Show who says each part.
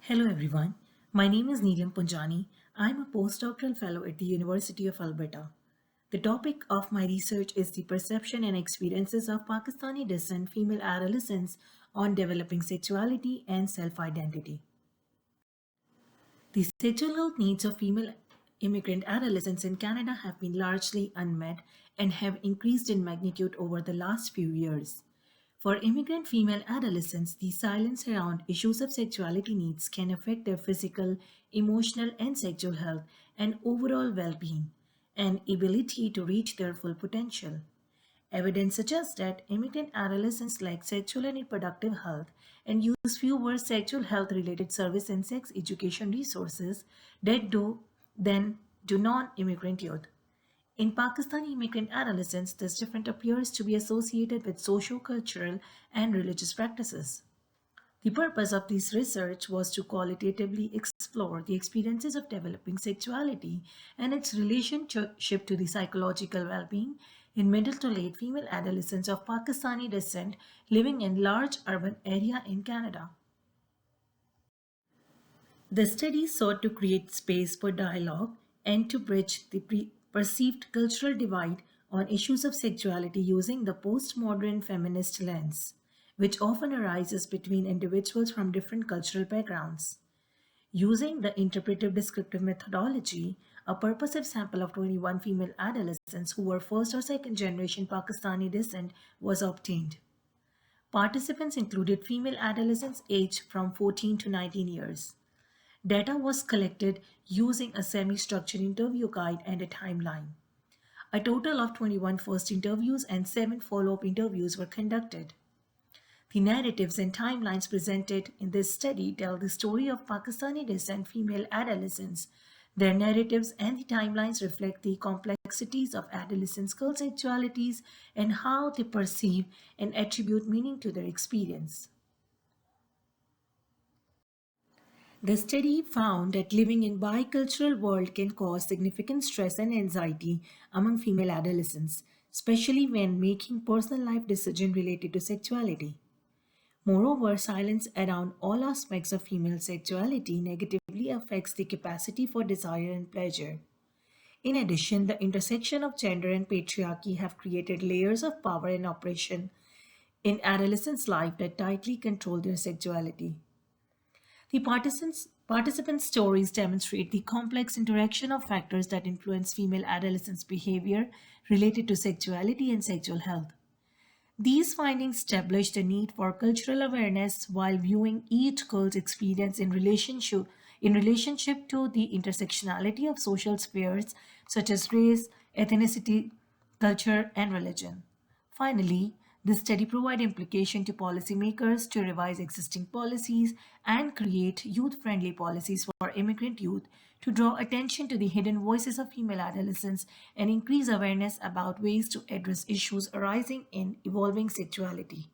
Speaker 1: Hello everyone, my name is Neelam Punjani. I am a postdoctoral fellow at the University of Alberta. The topic of my research is the perception and experiences of Pakistani-descent female adolescents on developing sexuality and self-identity. The sexual health needs of female immigrant adolescents in Canada have been largely unmet and have increased in magnitude over the last few years. For immigrant female adolescents, the silence around issues of sexuality needs can affect their physical, emotional, and sexual health and overall well being and ability to reach their full potential. Evidence suggests that immigrant adolescents lack sexual and reproductive health and use fewer sexual health related service and sex education resources than do non immigrant youth. In Pakistani immigrant adolescents, this difference appears to be associated with socio-cultural and religious practices. The purpose of this research was to qualitatively explore the experiences of developing sexuality and its relationship to the psychological well-being in middle to late female adolescents of Pakistani descent living in large urban area in Canada. The study sought to create space for dialogue and to bridge the perceived cultural divide on issues of sexuality using the postmodern feminist lens, which often arises between individuals from different cultural backgrounds. Using the interpretive descriptive methodology, a purposive sample of 21 female adolescents who were first or second generation Pakistani descent was obtained. Participants included female adolescents aged from 14 to 19 years. Data was collected using a semi-structured interview guide and a timeline. A total of 21 first interviews and 7 follow-up interviews were conducted. The narratives and timelines presented in this study tell the story of Pakistani descent female adolescents. Their narratives and the timelines reflect the complexities of adolescent girl sexualities and how they perceive and attribute meaning to their experience. The study found that living in bicultural world can cause significant stress and anxiety among female adolescents, especially when making personal life decisions related to sexuality. Moreover, silence around all aspects of female sexuality negatively affects the capacity for desire and pleasure. In addition, the intersection of gender and patriarchy have created layers of power and oppression in adolescents' life that tightly control their sexuality. The participants' stories demonstrate the complex interaction of factors that influence female adolescents' behavior related to sexuality and sexual health. These findings establish the need for cultural awareness while viewing each girl's experience in relationship to the intersectionality of social spheres such as race, ethnicity, culture, and religion. Finally, this study provides implication to policymakers to revise existing policies and create youth-friendly policies for immigrant youth to draw attention to the hidden voices of female adolescents and increase awareness about ways to address issues arising in evolving sexuality.